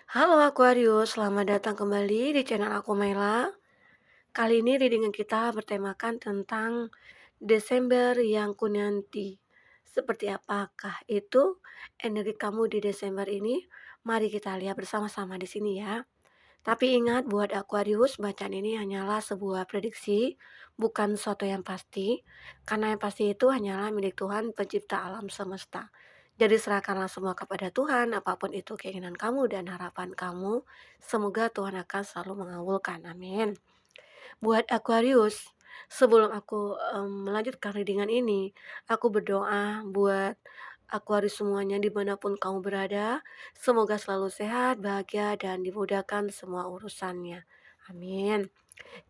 Halo Aquarius, selamat datang kembali di channel aku Mela. Kali ini readingan kita bertemakan tentang Desember yang kunanti. Seperti apakah itu energi kamu di Desember ini? Mari kita lihat bersama-sama di sini ya. Tapi ingat buat Aquarius, bacaan ini hanyalah sebuah prediksi, bukan sesuatu yang pasti. Karena yang pasti itu hanyalah milik Tuhan pencipta alam semesta. Jadi serahkanlah semua kepada Tuhan, apapun itu keinginan kamu dan harapan kamu. Semoga Tuhan akan selalu mengabulkan. Amin. Buat Aquarius, sebelum aku melanjutkan readingan ini, aku berdoa buat Aquarius semuanya dimanapun kamu berada, semoga selalu sehat, bahagia, dan dimudahkan semua urusannya. Amin.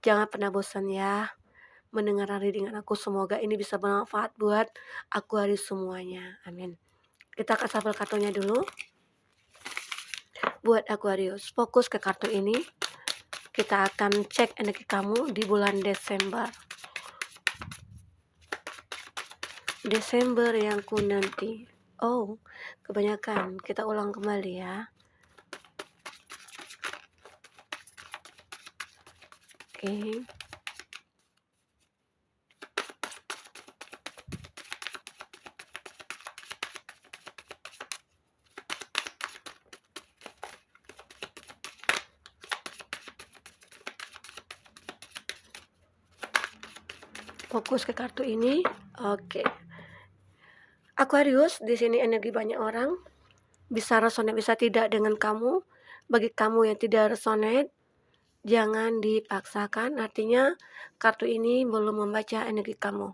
Jangan pernah bosan ya mendengar readingan aku, semoga ini bisa bermanfaat buat Aquarius semuanya. Amin. Kita akan shuffle kartunya dulu. Buat Aquarius, fokus ke kartu ini. Kita akan cek energi kamu di bulan Desember. Desember yang ku nanti. Oh, kebanyakan. Kita ulang kembali ya. Oke. Fokus ke kartu ini. Oke. Aquarius, di sini energi banyak orang. Bisa resonate, bisa tidak dengan kamu. Bagi kamu yang tidak resonate, jangan dipaksakan. Artinya, kartu ini belum membaca energi kamu.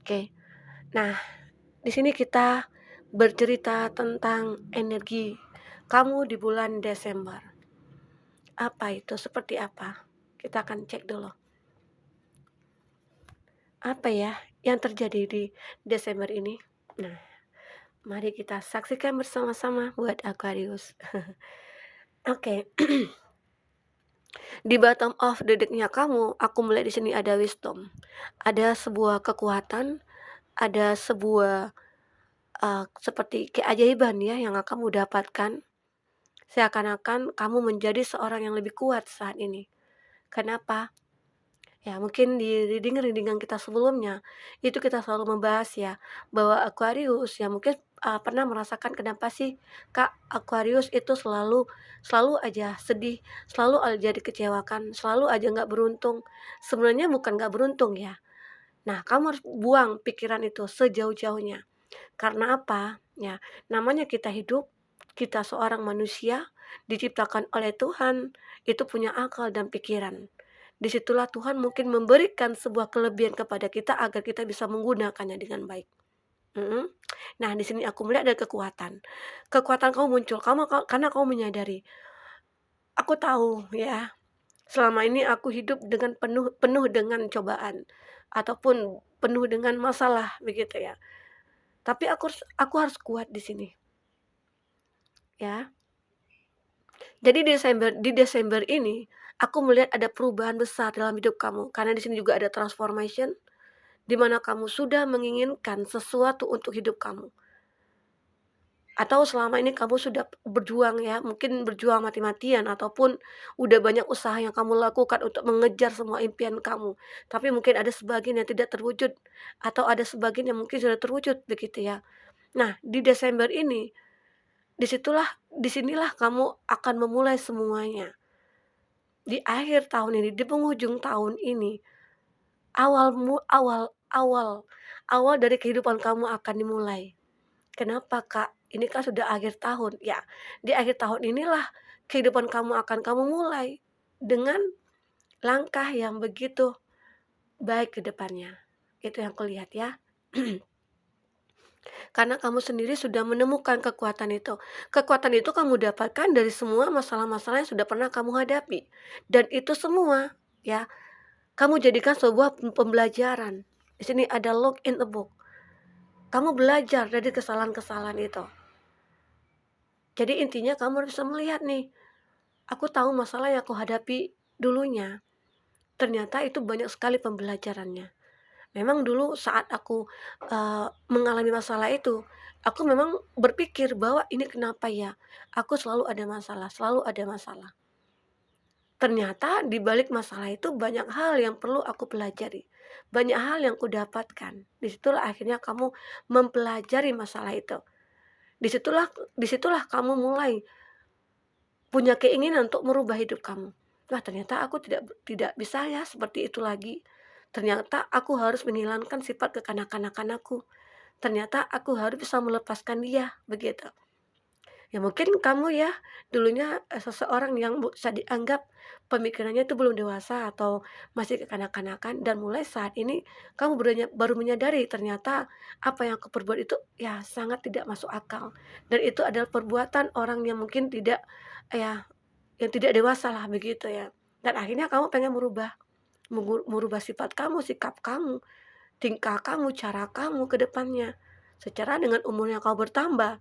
Oke. Nah, di sini kita bercerita tentang energi kamu di bulan Desember. Apa itu? Seperti apa? Kita akan cek dulu. Apa ya yang terjadi di Desember ini? Nah, mari kita saksikan bersama-sama buat Aquarius. Oke. Di bottom of the deck-nya kamu, aku melihat di sini ada wisdom. Ada sebuah kekuatan, ada sebuah seperti keajaiban ya yang kamu dapatkan. Seakan-akan kamu menjadi seorang yang lebih kuat saat ini. Kenapa? Ya, mungkin di reading-readingan kita sebelumnya, itu kita selalu membahas ya, bahwa Aquarius ya mungkin, pernah merasakan kenapa sih, Kak, Aquarius itu selalu selalu aja sedih, selalu aja dikecewakan, selalu aja nggak beruntung. Sebenarnya bukan nggak beruntung ya. Nah, kamu harus buang pikiran itu sejauh-jauhnya. Karena apa? Ya, namanya kita hidup, kita seorang manusia, diciptakan oleh Tuhan, itu punya akal dan pikiran. Disitulah Tuhan mungkin memberikan sebuah kelebihan kepada kita agar kita bisa menggunakannya dengan baik. Mhm. Nah, di sini aku melihat ada kekuatan. Kekuatan kamu muncul, karena kamu menyadari, aku tahu ya, selama ini aku hidup dengan penuh penuh dengan cobaan ataupun penuh dengan masalah begitu ya. Tapi aku harus kuat di sini, ya. Jadi di Desember ini, aku melihat ada perubahan besar dalam hidup kamu, karena di sini juga ada transformation, di mana kamu sudah menginginkan sesuatu untuk hidup kamu. Atau selama ini kamu sudah berjuang ya, mungkin berjuang mati-matian ataupun udah banyak usaha yang kamu lakukan untuk mengejar semua impian kamu. Tapi mungkin ada sebagian yang tidak terwujud, atau ada sebagian yang mungkin sudah terwujud begitu ya. Nah, di Desember ini, disinilah kamu akan memulai semuanya. Di akhir tahun ini, di penghujung tahun ini, awal awal awal dari kehidupan kamu akan dimulai. Kenapa, Kak? Ini kan sudah akhir tahun. Ya, di akhir tahun inilah kehidupan kamu akan kamu mulai dengan langkah yang begitu baik ke depannya. Itu yang kulihat ya. Karena kamu sendiri sudah menemukan kekuatan itu. Kekuatan itu kamu dapatkan dari semua masalah-masalah yang sudah pernah kamu hadapi. Dan itu semua ya, kamu jadikan sebuah pembelajaran. Di sini ada look in a book. Kamu belajar dari kesalahan-kesalahan itu. Jadi intinya kamu harus bisa melihat nih, aku tahu masalah yang aku hadapi dulunya. Ternyata itu banyak sekali pembelajarannya. Memang dulu saat aku, mengalami masalah itu, aku memang berpikir bahwa, "Ini kenapa ya? Aku selalu ada masalah selalu ada masalah." Ternyata di balik masalah itu banyak hal yang perlu aku pelajari, banyak hal yang kudapatkan. Disitulah akhirnya kamu mempelajari masalah itu. Disitulah disitulah kamu mulai punya keinginan untuk merubah hidup kamu. Wah, ternyata aku tidak bisa ya seperti itu lagi. Ternyata aku harus menghilangkan sifat kekanak-kanakan aku. Ternyata aku harus bisa melepaskan dia, begitu. Ya mungkin kamu ya, dulunya, seseorang yang bisa dianggap pemikirannya itu belum dewasa atau masih kekanak-kanakan dan mulai saat ini kamu baru menyadari ternyata apa yang aku perbuat itu ya sangat tidak masuk akal dan itu adalah perbuatan orang yang mungkin tidak ya yang tidak dewasa lah begitu ya. Dan akhirnya kamu pengen merubah sifat kamu, sikap kamu, tingkah kamu, cara kamu ke depannya. Secara dengan umur yang kamu bertambah,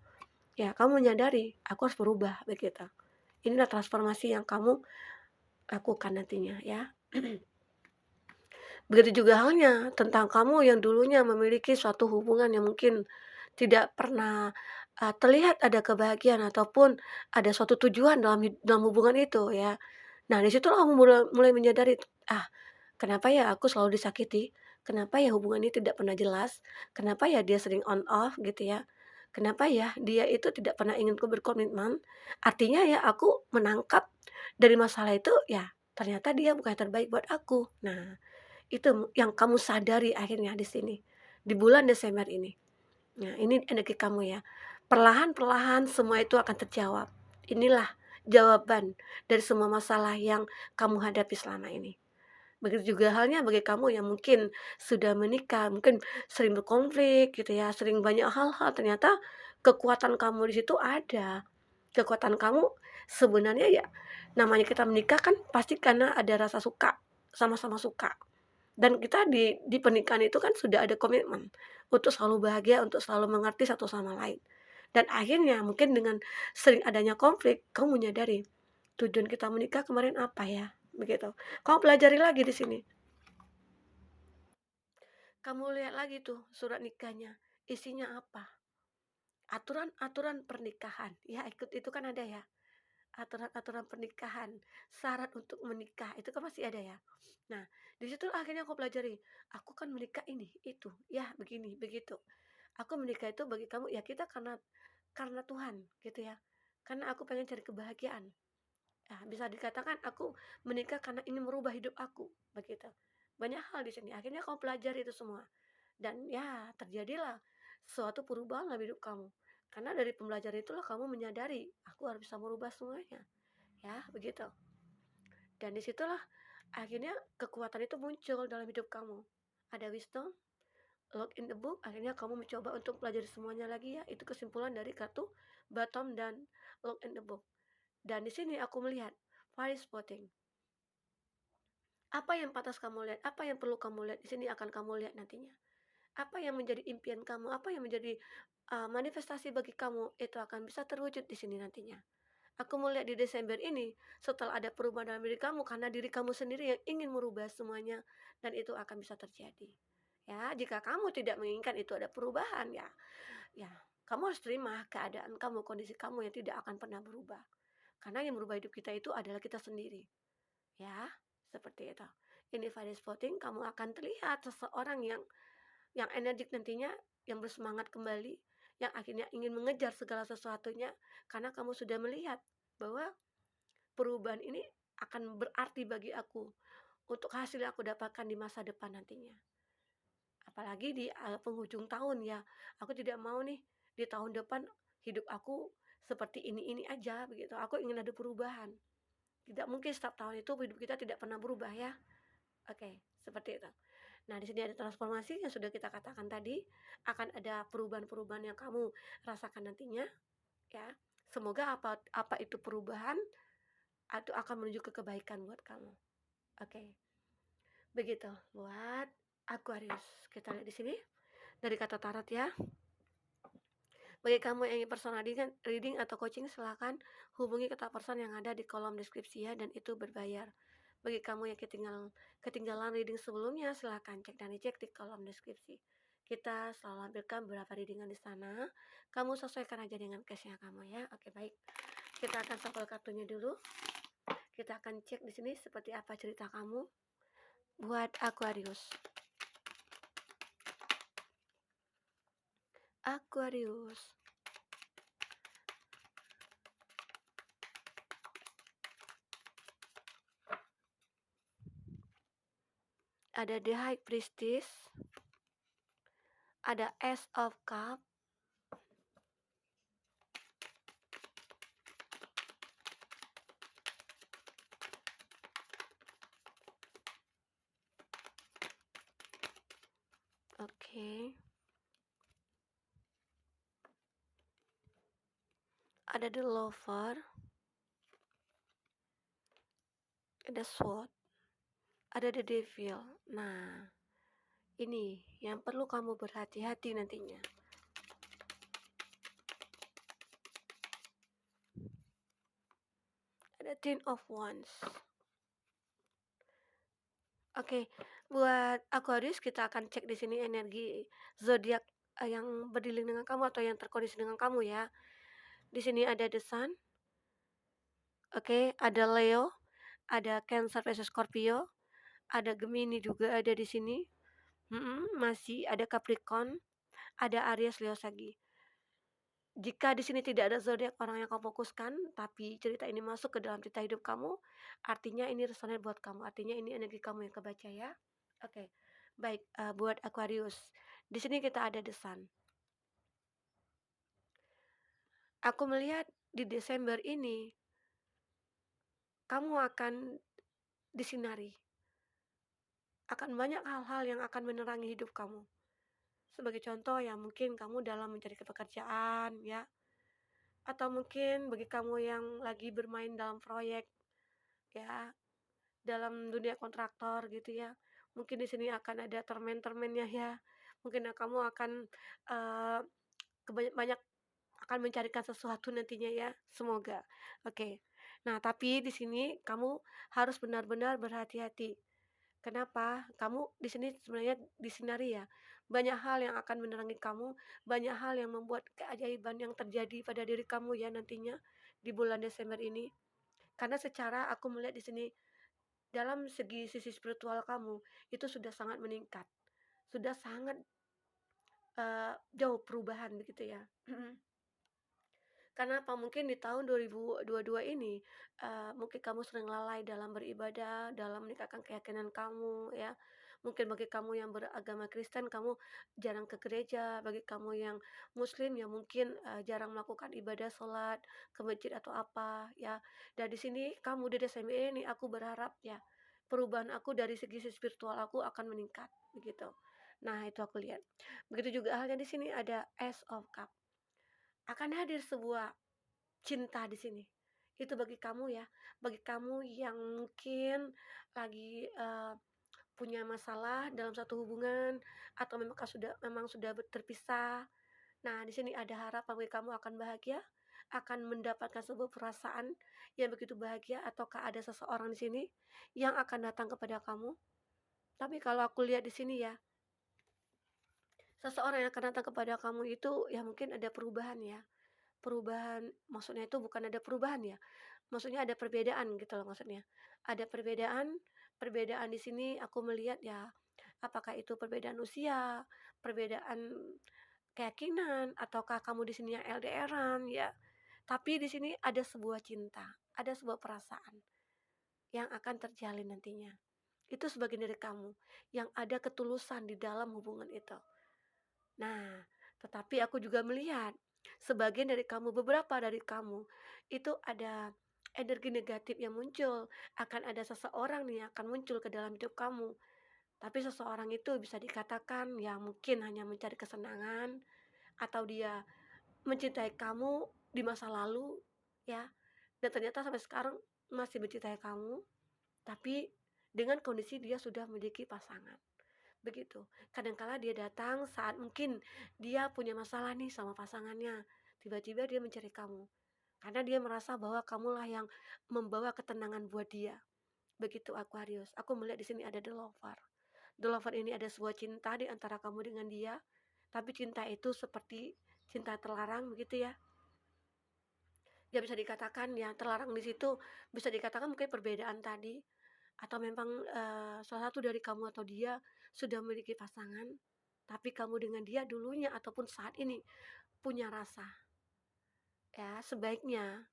ya kamu menyadari, "Aku harus berubah," begitu. Inilah transformasi yang kamu lakukan nantinya ya. Begitu juga halnya tentang kamu yang dulunya memiliki suatu hubungan yang mungkin tidak pernah, terlihat ada kebahagiaan ataupun ada suatu tujuan dalam hubungan itu ya. Nah, di situlah kamu mulai mulai menyadari, "Ah, kenapa ya aku selalu disakiti? Kenapa ya hubungan ini tidak pernah jelas? Kenapa ya dia sering on off gitu ya? Kenapa ya dia itu tidak pernah ingin berkomitmen?" Artinya ya aku menangkap dari masalah itu ya ternyata dia bukan yang terbaik buat aku. Nah, itu yang kamu sadari akhirnya di sini, di bulan Desember ini. Nah, ini energi kamu ya. Perlahan-perlahan semua itu akan terjawab. Inilah jawaban dari semua masalah yang kamu hadapi selama ini. Begitu juga halnya bagi kamu yang mungkin sudah menikah, mungkin sering berkonflik gitu ya, sering banyak hal-hal, ternyata kekuatan kamu di situ ada. Kekuatan kamu sebenarnya ya namanya kita menikah kan pasti karena ada rasa suka, sama-sama suka. Dan kita di pernikahan itu kan sudah ada komitmen untuk selalu bahagia, untuk selalu mengerti satu sama lain. Dan akhirnya mungkin dengan sering adanya konflik, kamu menyadari, tujuan kita menikah kemarin apa ya? Begitu. Kamu pelajari lagi di sini. Kamu lihat lagi tuh surat nikahnya, isinya apa? Aturan-aturan pernikahan. Ya, ikut itu kan ada ya. Aturan-aturan pernikahan, syarat untuk menikah, itu kan masih ada ya. Nah, di situ akhirnya aku pelajari, aku kan menikah ini, itu, ya begini, begitu. Aku menikah itu bagi kamu, ya kita karena Tuhan, gitu ya. Karena aku pengen cari kebahagiaan. Nah, bisa dikatakan aku menikah karena ingin merubah hidup aku, begitu. Banyak hal di sini, akhirnya kamu pelajari itu semua. Dan ya, terjadilah suatu perubahan dalam hidup kamu. Karena dari pembelajaran itulah kamu menyadari, aku harus bisa merubah semuanya. Ya, begitu. Dan disitulah akhirnya kekuatan itu muncul dalam hidup kamu. Ada wisdom, look in the book, akhirnya kamu mencoba untuk pelajari semuanya lagi ya. Itu kesimpulan dari kartu bottom dan look in the book. Dan di sini aku melihat fire spotting. Apa yang pantas kamu lihat, apa yang perlu kamu lihat, di sini akan kamu lihat nantinya. Apa yang menjadi impian kamu, apa yang menjadi manifestasi bagi kamu, itu akan bisa terwujud di sini nantinya. Aku melihat di Desember ini, setelah ada perubahan dalam diri kamu, karena diri kamu sendiri yang ingin merubah semuanya, dan itu akan bisa terjadi. Ya, jika kamu tidak menginginkan itu ada perubahan, ya, kamu harus terima keadaan kamu, kondisi kamu yang tidak akan pernah berubah. Karena yang merubah hidup kita itu adalah kita sendiri. Ya, seperti itu. Ini Friday Spotting, kamu akan terlihat seseorang yang energik nantinya, yang bersemangat kembali, yang akhirnya ingin mengejar segala sesuatunya, karena kamu sudah melihat bahwa perubahan ini akan berarti bagi aku, untuk hasil yang aku dapatkan di masa depan nantinya. Apalagi di, penghujung tahun ya, aku tidak mau nih, di tahun depan hidup aku seperti ini aja begitu, aku ingin ada perubahan. Tidak mungkin setiap tahun itu hidup kita tidak pernah berubah ya. Oke, seperti itu. Nah, di sini ada transformasi yang sudah kita katakan tadi, akan ada perubahan-perubahan yang kamu rasakan nantinya, ya. Semoga apa apa itu perubahan, itu akan menuju ke kebaikan buat kamu. Oke, begitu buat Aquarius. Kita lihat di sini dari kata tarot ya. Bagi kamu yang ingin personal reading atau coaching, silakan hubungi kontak person yang ada di kolom deskripsi ya, dan itu berbayar. Bagi kamu yang ketinggalan reading sebelumnya, silahkan cek dan dicek di kolom deskripsi. Kita selalu ambilkan beberapa readingan di sana, kamu sesuaikan aja dengan case-nya kamu ya. Oke, baik. Kita akan shuffle kartunya dulu. Kita akan cek di sini seperti apa cerita kamu buat Aquarius. Aquarius. Ada The High Priestess. Ada Ace of Cup. Oke. Ada The Lover. Ada Sword. Ada The Devil. Nah, ini yang perlu kamu berhati-hati nantinya. Ada Ten of Wands. Oke, buat Aquarius kita akan cek di sini energi zodiak yang berdilin dengan kamu atau yang terkoneksi dengan kamu ya. Di sini ada The Sun. Oke, ada Leo, ada Cancer versus Scorpio, ada Gemini juga ada di sini. Masih ada Capricorn, ada Aries, Leo, Sagi. Jika di sini tidak ada zodiak orang yang kamu fokuskan, tapi cerita ini masuk ke dalam cerita hidup kamu, artinya ini resonate buat kamu, artinya ini energi kamu yang kebaca ya. Oke, baik, buat Aquarius, di sini kita ada The Sun. Aku melihat di Desember ini, kamu akan disinari. Akan banyak hal-hal yang akan menerangi hidup kamu. Sebagai contoh ya mungkin kamu dalam mencari pekerjaan ya, atau mungkin bagi kamu yang lagi bermain dalam proyek ya, dalam dunia kontraktor gitu ya. Mungkin di sini akan ada termen-termennya ya. Mungkin kamu akan eee, banyak akan mencarikan sesuatu nantinya ya, semoga. Oke. Nah, tapi di sini kamu harus benar-benar berhati-hati. Kenapa? Kamu di sini sebenarnya disinari ya. Banyak hal yang akan menerangi kamu, banyak hal yang membuat keajaiban yang terjadi pada diri kamu ya nantinya di bulan Desember ini. Karena secara aku melihat di sini dalam segi sisi spiritual kamu itu sudah sangat meningkat, sudah sangat, jauh perubahan begitu ya. Karena apa? Mungkin di tahun 2022 ini, mungkin kamu sering lalai dalam beribadah, dalam meningkatkan keyakinan kamu ya. Mungkin bagi kamu yang beragama Kristen, kamu jarang ke gereja, bagi kamu yang Muslim ya mungkin, jarang melakukan ibadah sholat, ke masjid atau apa ya. Dan di sini kamu di Desember ini aku berharap ya, perubahan aku dari segi spiritual aku akan meningkat, begitu. Nah itu aku lihat. Begitu juga halnya di sini ada Ace of Cup. Akan hadir sebuah cinta di sini. Itu bagi kamu ya, bagi kamu yang mungkin lagi, punya masalah dalam satu hubungan atau memang sudah terpisah. Nah, di sini ada harapan bagi kamu akan bahagia, akan mendapatkan sebuah perasaan yang begitu bahagia ataukah ada seseorang di sini yang akan datang kepada kamu. Tapi kalau aku lihat di sini ya, seseorang yang akan datang kepada kamu itu ya mungkin ada perubahan ya. Perubahan maksudnya itu bukan ada perubahan ya, maksudnya ada perbedaan gitu loh maksudnya. Ada perbedaan, perbedaan di sini aku melihat ya, apakah itu perbedaan usia, perbedaan keyakinan, ataukah kamu di sini yang LDR-an ya. Tapi di sini ada sebuah cinta, ada sebuah perasaan yang akan terjalin nantinya. Itu sebagian dari kamu, yang ada ketulusan di dalam hubungan itu. Nah, tetapi aku juga melihat sebagian dari kamu, beberapa dari kamu itu ada energi negatif yang muncul, akan ada seseorang nih yang akan muncul ke dalam hidup kamu. Tapi seseorang itu bisa dikatakan ya mungkin hanya mencari kesenangan atau dia mencintai kamu di masa lalu ya. Dan ternyata sampai sekarang masih mencintai kamu, tapi dengan kondisi dia sudah memiliki pasangan. Begitu. Kadangkala dia datang saat mungkin dia punya masalah nih sama pasangannya, tiba-tiba dia mencari kamu, karena dia merasa bahwa kamulah yang membawa ketenangan buat dia. Begitu Aquarius, aku melihat di sini ada The Lover. The Lover ini ada sebuah cinta di antara kamu dengan dia, tapi cinta itu seperti cinta terlarang begitu ya. Ya bisa dikatakan ya terlarang di situ bisa dikatakan mungkin perbedaan tadi atau memang, salah satu dari kamu atau dia sudah memiliki pasangan, tapi kamu dengan dia dulunya ataupun saat ini punya rasa. Ya, sebaiknya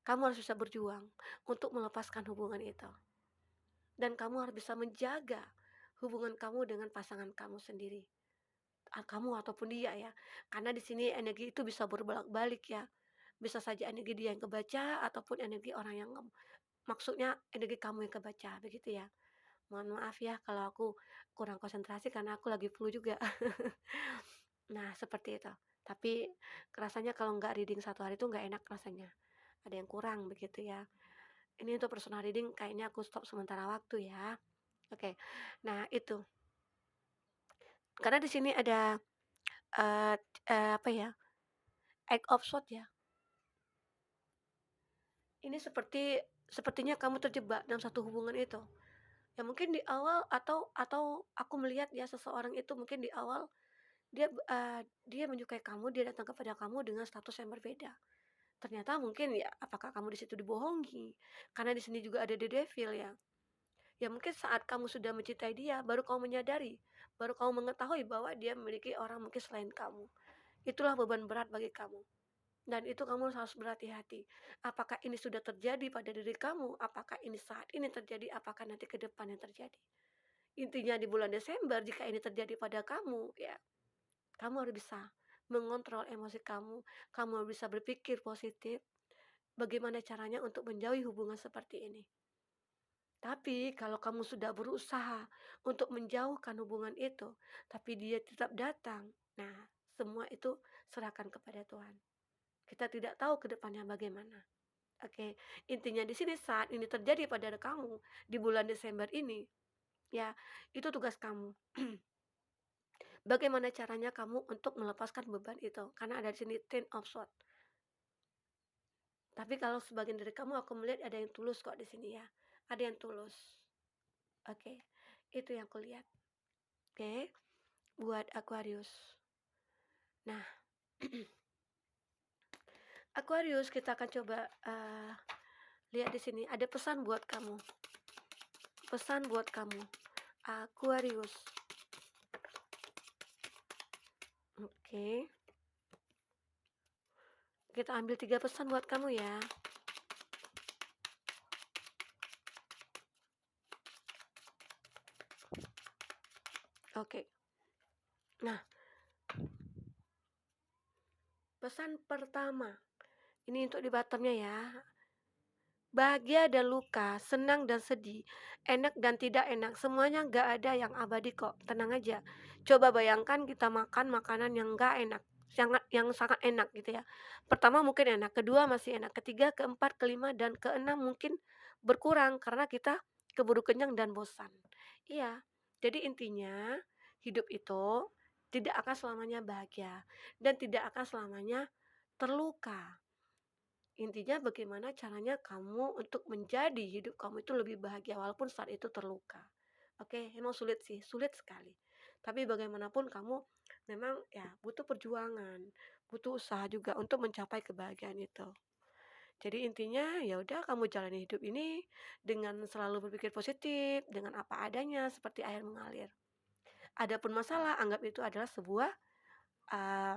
kamu harus bisa berjuang untuk melepaskan hubungan itu. Dan kamu harus bisa menjaga hubungan kamu dengan pasangan kamu sendiri, kamu ataupun dia ya. Karena di sini energi itu bisa berbolak-balik ya. Bisa saja energi dia yang kebaca ataupun energi orang yang maksudnya energi kamu yang kebaca, begitu ya. Mohon maaf ya kalau aku kurang konsentrasi karena aku lagi flu juga. Nah, seperti itu. Tapi rasanya kalau nggak reading satu hari itu nggak enak rasanya. Ada yang kurang begitu ya. Ini untuk personal reading kayaknya aku stop sementara waktu ya. Oke. Nah, itu. Karena di sini ada eee apa ya, Eight of Swords ya. Ini sepertinya kamu terjebak dalam satu hubungan itu. Ya mungkin di awal atau aku melihat ya seseorang itu mungkin di awal dia menyukai kamu, dia datang kepada kamu dengan status yang berbeda. Ternyata mungkin ya apakah kamu di situ dibohongi, karena di sini juga ada the devil ya. Ya mungkin saat kamu sudah mencintai dia, baru kamu menyadari, baru kamu mengetahui bahwa dia memiliki orang mungkin selain kamu. Itulah beban berat bagi kamu. Dan itu kamu harus berhati-hati. Apakah ini sudah terjadi pada diri kamu? Apakah ini saat ini terjadi? Apakah nanti ke depan yang terjadi? Intinya di bulan Desember jika ini terjadi pada kamu, ya kamu harus bisa mengontrol emosi kamu harus bisa berpikir positif, bagaimana caranya untuk menjauhi hubungan seperti ini. Tapi kalau kamu sudah berusaha untuk menjauhkan hubungan itu, tapi dia tetap datang, nah semua itu serahkan kepada Tuhan. Kita tidak tahu ke depannya bagaimana. Oke, intinya di sini saat ini terjadi pada kamu di bulan Desember ini, ya itu tugas kamu. Bagaimana caranya kamu untuk melepaskan beban itu? Karena ada di sini Ten of Swords. Tapi kalau sebagian dari kamu aku melihat ada yang tulus kok di sini ya. Ada yang tulus. Oke. Itu yang kulihat. Oke. Buat Aquarius. Nah, Aquarius kita akan coba lihat di sini ada pesan buat kamu. Pesan buat kamu. Aquarius. Oke. Kita ambil 3 pesan buat kamu ya. Oke. Nah, pesan pertama. Ini untuk di bottomnya ya. Bahagia dan luka, senang dan sedih, enak dan tidak enak, semuanya nggak ada yang abadi kok, tenang aja. Coba bayangkan kita makan makanan yang nggak enak, yang sangat enak gitu ya. Pertama mungkin enak, kedua masih enak, ketiga, keempat, kelima, dan keenam mungkin berkurang karena kita keburu kenyang dan bosan. Iya, jadi intinya hidup itu tidak akan selamanya bahagia dan tidak akan selamanya terluka. Intinya bagaimana caranya kamu untuk menjadi hidup kamu itu lebih bahagia walaupun saat itu terluka. Oke, emang sulit sih, sulit sekali. Tapi bagaimanapun kamu memang ya butuh perjuangan, butuh usaha juga untuk mencapai kebahagiaan itu. Jadi intinya ya udah kamu jalani hidup ini dengan selalu berpikir positif, dengan apa adanya seperti air mengalir. Adapun masalah anggap itu adalah sebuah uh,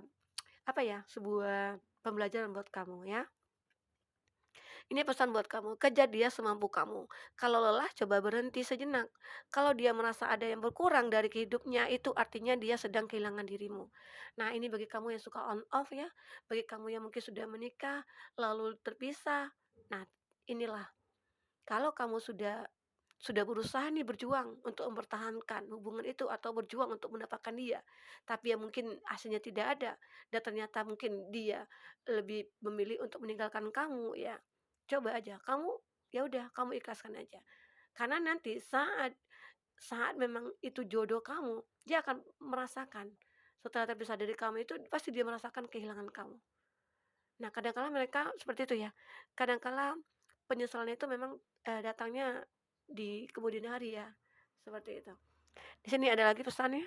apa ya, sebuah pembelajaran buat kamu ya. Ini pesan buat kamu, kejar dia semampu kamu. Kalau lelah, coba berhenti sejenak. Kalau dia merasa ada yang berkurang dari hidupnya, itu artinya dia sedang kehilangan dirimu. Nah, ini bagi kamu yang suka on off ya, bagi kamu yang mungkin sudah menikah, lalu terpisah. Nah, inilah kalau kamu sudah berusaha nih berjuang untuk mempertahankan hubungan itu atau berjuang untuk mendapatkan dia, tapi yang mungkin hasilnya tidak ada dan ternyata mungkin dia lebih memilih untuk meninggalkan kamu, ya coba aja kamu ya udah kamu ikhlaskan aja. Karena nanti saat saat memang itu jodoh kamu, dia akan merasakan setelah terpisah dari kamu itu pasti dia merasakan kehilangan kamu. Nah, kadang kala mereka seperti itu ya, kadang kala penyesalan itu memang, datangnya di kemudian hari ya, seperti itu. Di sini ada lagi pesannya,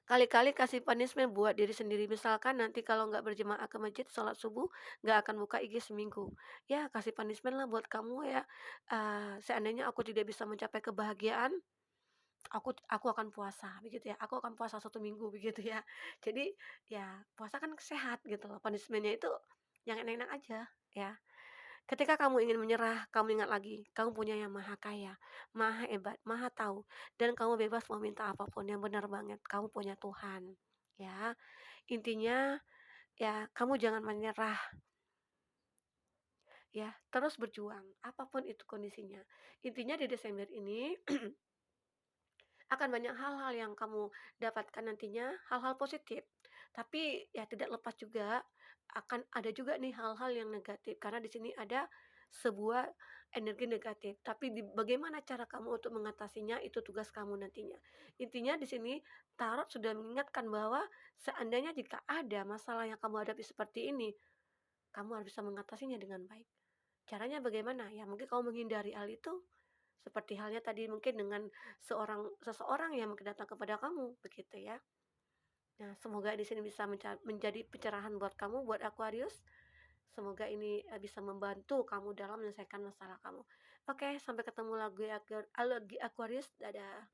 kali-kali kasih punishment buat diri sendiri, misalkan nanti kalau nggak berjemaah ke masjid sholat subuh, nggak akan buka IG seminggu. Ya kasih punishment lah buat kamu ya, seandainya aku tidak bisa mencapai kebahagiaan, aku akan puasa begitu ya, aku akan puasa 1 minggu begitu ya. Jadi ya puasa kan sehat gitu loh, punishment-nya itu yang enak-enak aja ya. Ketika kamu ingin menyerah, kamu ingat lagi, kamu punya Yang Maha Kaya, Maha Hebat, Maha Tahu, dan kamu bebas mau minta apapun yang benar banget, kamu punya Tuhan, ya. Intinya, ya kamu jangan menyerah, ya, terus berjuang, apapun itu kondisinya. Intinya di Desember ini akan banyak hal-hal yang kamu dapatkan nantinya, hal-hal positif. Tapi ya tidak lepas juga akan ada juga nih hal-hal yang negatif karena di sini ada sebuah energi negatif. Tapi bagaimana cara kamu untuk mengatasinya itu tugas kamu nantinya. Intinya di sini tarot sudah mengingatkan bahwa seandainya jika ada masalah yang kamu hadapi seperti ini, kamu harus bisa mengatasinya dengan baik. Caranya bagaimana? Ya mungkin kamu menghindari hal itu, seperti halnya tadi mungkin dengan seseorang yang mungkin datang kepada kamu, begitu ya. Nah, semoga di sini bisa menjadi pencerahan buat kamu, buat Aquarius. Semoga ini bisa membantu kamu dalam menyelesaikan masalah kamu. Oke, sampai ketemu lagi Aquarius. Dadah.